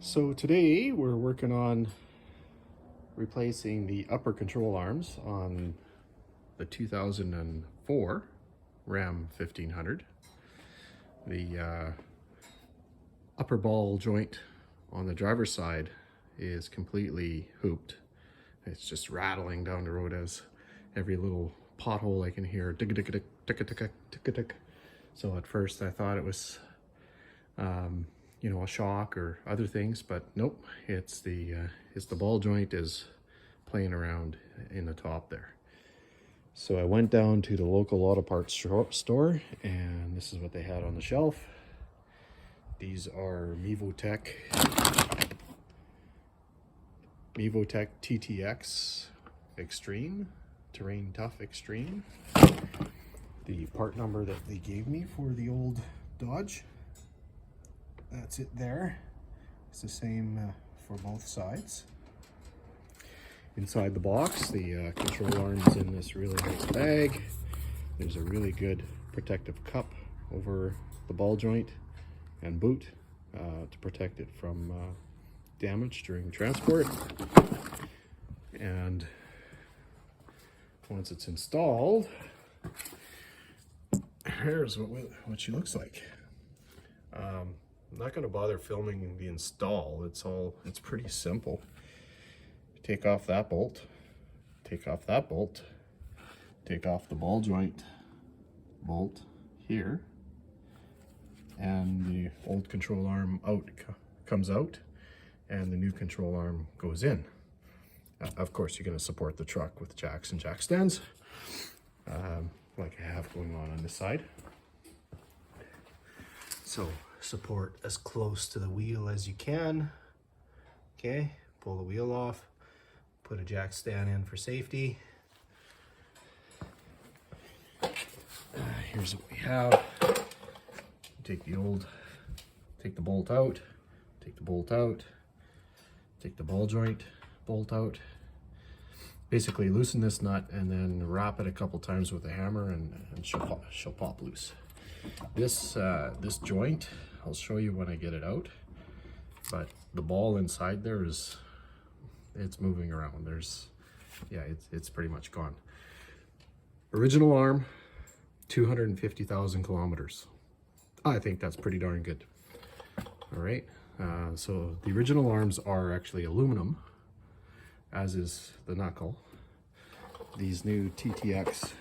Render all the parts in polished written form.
So today we're working on replacing the upper control arms on the 2004 Ram 1500. The upper ball joint on the driver's side is completely hooped. It's just rattling down the road as every little pothole I can hear tick tick tick tick tick tick tick. So at first I thought it was you know, a shock or other things, but nope, it's the ball joint is playing around in the top there. So I went down to the local auto parts store, and this is what they had on the shelf. These are MevoTech TTX Extreme, Terrain Tough Extreme. The part number that they gave me for the old Dodge, that's it there. It's the same for both sides. Inside the box, the control arm is in this really nice bag. There's a really good protective cup over the ball joint and boot to protect it from damage during transport. And once it's installed, here's what she looks like. I'm not going to bother filming the install. It's pretty simple. Take off that bolt, take off that bolt, take off the ball joint bolt here, and the old control arm comes out, and the new control arm goes in. Of course, you're going to support the truck with jacks and jack stands, like I have going on this side. So support as close to the wheel as you can. Okay, pull the wheel off, put a jack stand in for safety. Here's what we have. Take the bolt out, take the bolt out, take the ball joint bolt out. Basically loosen this nut and then wrap it a couple times with a hammer, and she'll pop loose. This joint, I'll show you when I get it out, but the ball inside there it's moving around. It's pretty much gone. Original arm, 250,000 kilometers. I think that's pretty darn good. All right, so the original arms are actually aluminum, as is the knuckle. These new TTX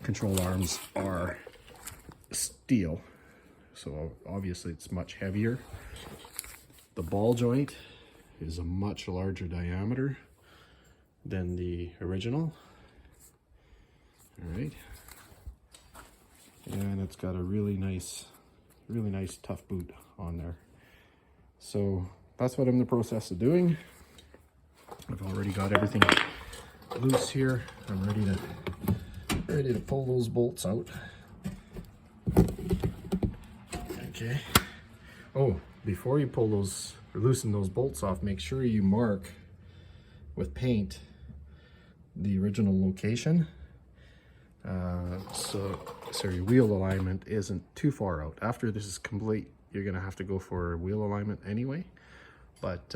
control arms are steel, so obviously it's much heavier. The ball joint is a much larger diameter than the original. All right, and it's got a really nice tough boot on there. So that's what I'm in the process of doing. I've already got everything loose here. I'm ready to pull those bolts out. Okay. Oh, before you pull those or loosen those bolts off, make sure you mark with paint the original location, so your wheel alignment isn't too far out. After this is complete, you're gonna have to go for wheel alignment anyway, but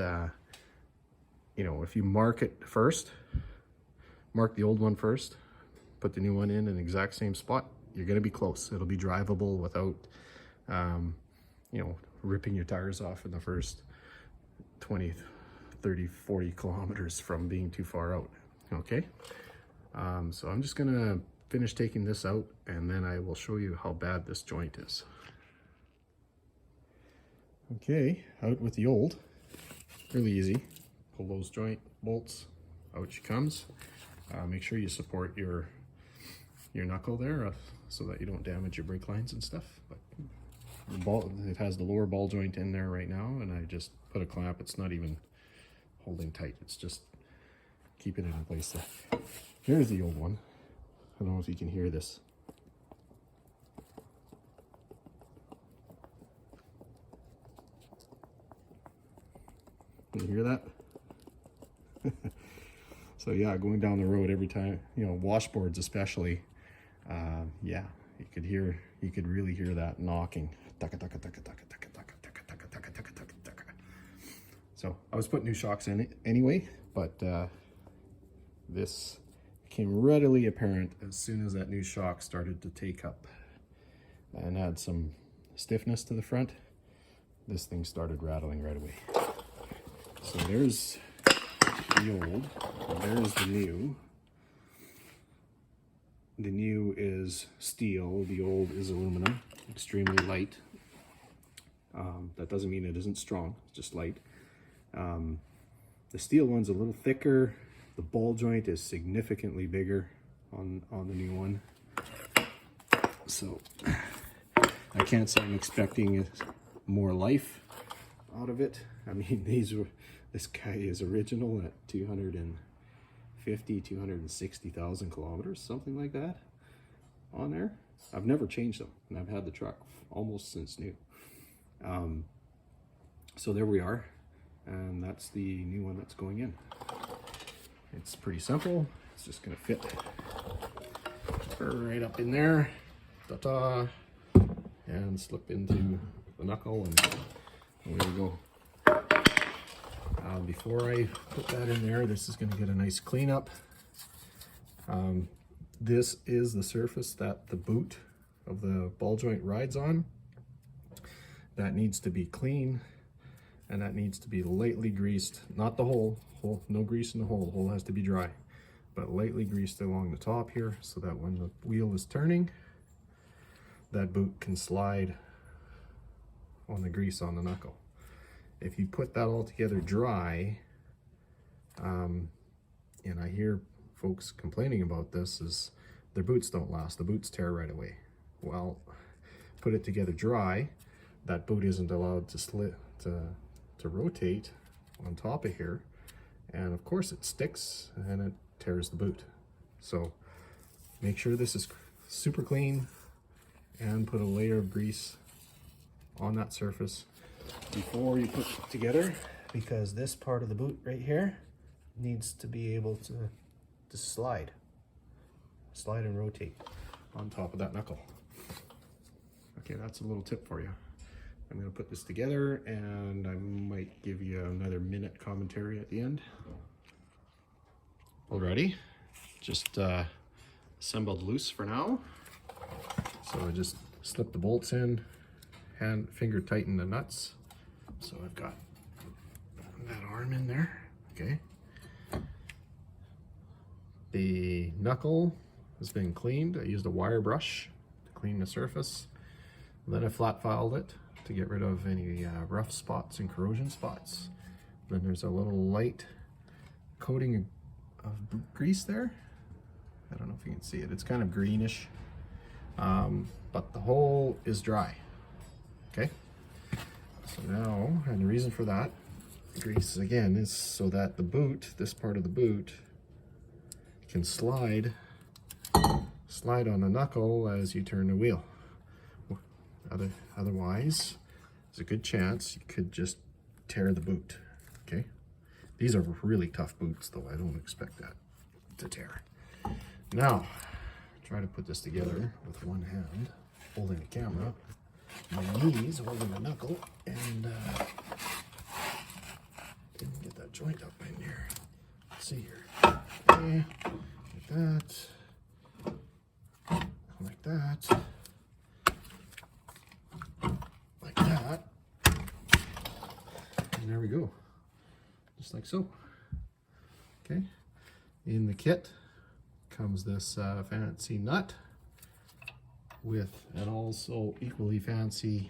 you know, if you mark it first, mark the old one first, put the new one in the exact same spot, you're gonna be close. It'll be drivable without you know, ripping your tires off in the first 20, 30, 40 kilometers from being too far out. Okay, so I'm just gonna finish taking this out, and then I will show you how bad this joint is. Okay, out with the old. Really easy. Pull those joint bolts, out she comes. Make sure you support your knuckle there so that you don't damage your brake lines and stuff. But it has the lower ball joint in there right now, and I just put a clamp. It's not even holding tight, it's just keeping it in place there. Here's the old one. I don't know if you can hear this. Can you hear that? So yeah, going down the road every time, you know, washboards especially, yeah, you could really hear that knocking. So I was putting new shocks in it anyway, but this became readily apparent as soon as that new shock started to take up and add some stiffness to the front. This thing started rattling right away. So there's the old, and there's the new. The new is steel, the old is aluminum, extremely light. That doesn't mean it isn't strong, it's just light. The steel one's a little thicker. The ball joint is significantly bigger on the new one. So I can't say I'm expecting more life out of it. I mean, this guy is original at 260,000 kilometers, something like that on there. I've never changed them, and I've had the truck almost since new. So there we are, and that's the new one that's going in. It's pretty simple. It's just gonna fit right up in there, ta-ta, and slip into the knuckle, and there we go. Before I put that in there, this is going to get a nice cleanup. This is the surface that the boot of the ball joint rides on. That needs to be clean, and that needs to be lightly greased. Not the hole, no grease in the hole. The hole has to be dry, but lightly greased along the top here, so that when the wheel is turning, that boot can slide on the grease on the knuckle. If you put that all together dry, and I hear folks complaining about this, is their boots don't last. The boots tear right away. Well, put it together dry, that boot isn't allowed to rotate on top of here, and of course it sticks and it tears the boot. So make sure this is super clean and put a layer of grease on that surface before you put it together, because this part of the boot right here needs to be able to slide and rotate on top of that knuckle. Okay, that's a little tip for you. I'm going to put this together, and I might give you another minute commentary at the end. Alrighty, just assembled loose for now. So I just slip the bolts in, finger tighten the nuts. So I've got that arm in there, okay. The knuckle has been cleaned. I used a wire brush to clean the surface. Then I flat filed it to get rid of any rough spots and corrosion spots. Then there's a little light coating of boot grease there. I don't know if you can see it. It's kind of greenish, but the hole is dry, okay? So now, and the reason for that grease again is so that the boot, this part of the boot, can slide on the knuckle as you turn the wheel. Otherwise, there's a good chance you could just tear the boot, okay? These are really tough boots though, I don't expect that to tear. Now, try to put this together with one hand, holding the camera, my knees holding the knuckle, and didn't get that joint up in here. Let's see here. Okay, like that, like that, and there we go, just like so. Okay, in the kit comes this fancy nut with an also equally fancy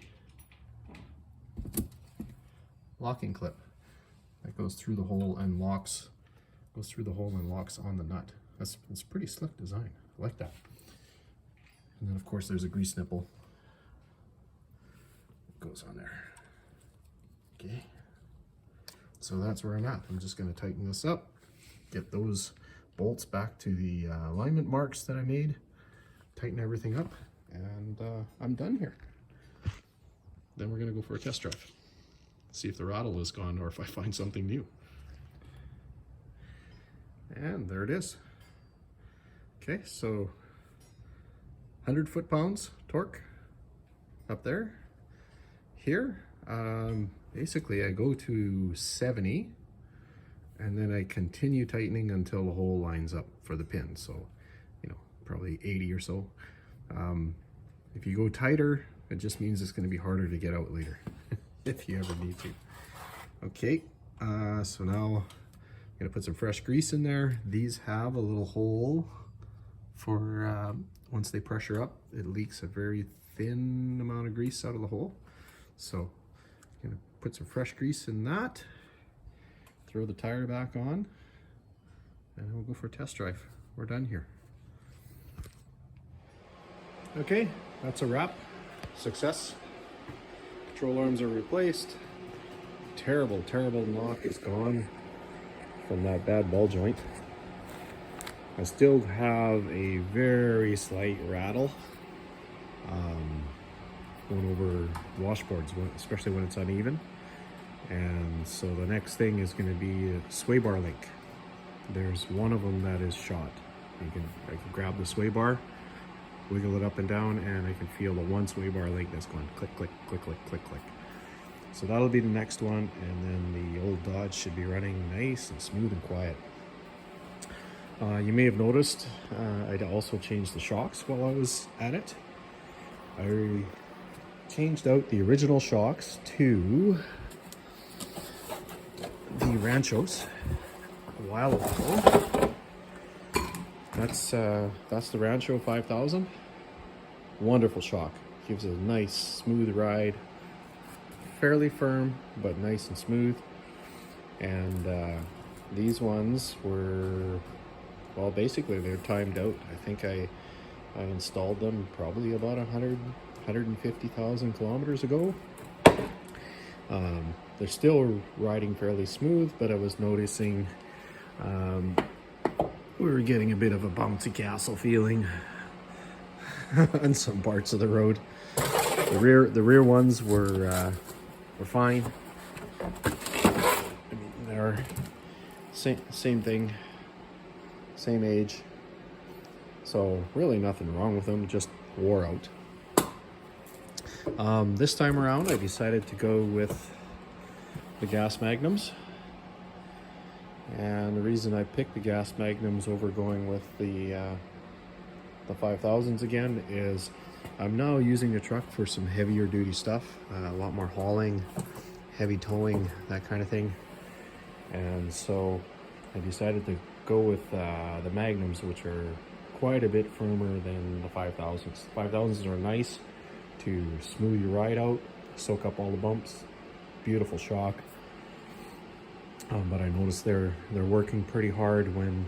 locking clip that goes through the hole and locks on the nut. It's a pretty slick design. I like that. And then of course there's a grease nipple that goes on there. Okay, so that's where I'm at. I'm just going to tighten this up, get those bolts back to the alignment marks that I made, tighten everything up, and I'm done here. Then we're going to go for a test drive, see if the rattle is gone or if I find something new. And there it is. Okay, so 100 foot-pounds torque up there. Here, basically I go to 70 and then I continue tightening until the hole lines up for the pin. So, you know, probably 80 or so. If you go tighter, it just means it's going to be harder to get out later if you ever need to. Okay, so now I'm going to put some fresh grease in there. These have a little hole for once they pressure up, it leaks a very thin amount of grease out of the hole. So I'm going to put some fresh grease in that, throw the tire back on, and we'll go for a test drive. We're done here. Okay, that's a wrap. Success. Control arms are replaced. Terrible knock is gone from that bad ball joint. I still have a very slight rattle going over washboards, especially when it's uneven. And so the next thing is going to be a sway bar link. There's one of them that is shot. I can grab the sway bar, wiggle it up and down, and I can feel the one sway bar link that's going click, click, click, click, click, click. So that'll be the next one, and then the old Dodge should be running nice and smooth and quiet. You may have noticed I'd also changed the shocks while I was at it. I changed out the original shocks to the Ranchos a while ago. That's the Rancho 5000. Wonderful shock. Gives a nice smooth ride. Fairly firm, but nice and smooth. And these ones were, well, basically they're timed out. I think I installed them probably about 150,000 kilometers ago. They're still riding fairly smooth, but I was noticing we were getting a bit of a bouncy castle feeling on some parts of the road. The rear ones were fine. I mean, they're same thing, same age. So really nothing wrong with them, just wore out. This time around, I decided to go with the gas magnums. And the reason I picked the gas magnums over going with the 5000s again is I'm now using the truck for some heavier duty stuff, a lot more hauling, heavy towing, that kind of thing. And so I decided to go with the magnums, which are quite a bit firmer than the 5000s. 5000s are nice to smooth your ride out, soak up all the bumps, beautiful shock. But I noticed they're working pretty hard when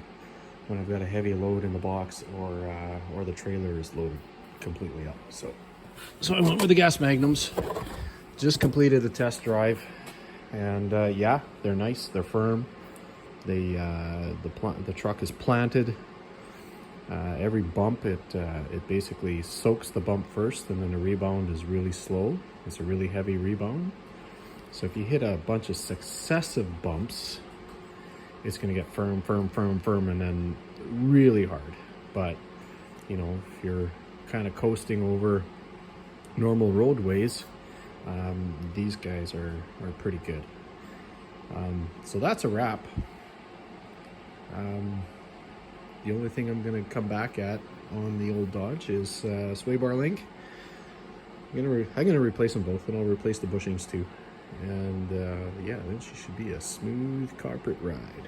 I've got a heavy load in the box or the trailer is loaded completely up. So I went with the gas magnums. Just completed the test drive, and yeah, they're nice. They're firm. The truck is planted. Every bump it basically soaks the bump first, and then the rebound is really slow. It's a really heavy rebound. So if you hit a bunch of successive bumps, it's going to get firm, and then really hard. But, you know, if you're kind of coasting over normal roadways, these guys are pretty good. So that's a wrap. The only thing I'm going to come back at on the old Dodge is sway bar link. I'm gonna replace them both, and I'll replace the bushings too. And yeah, then she should be a smooth carpet ride.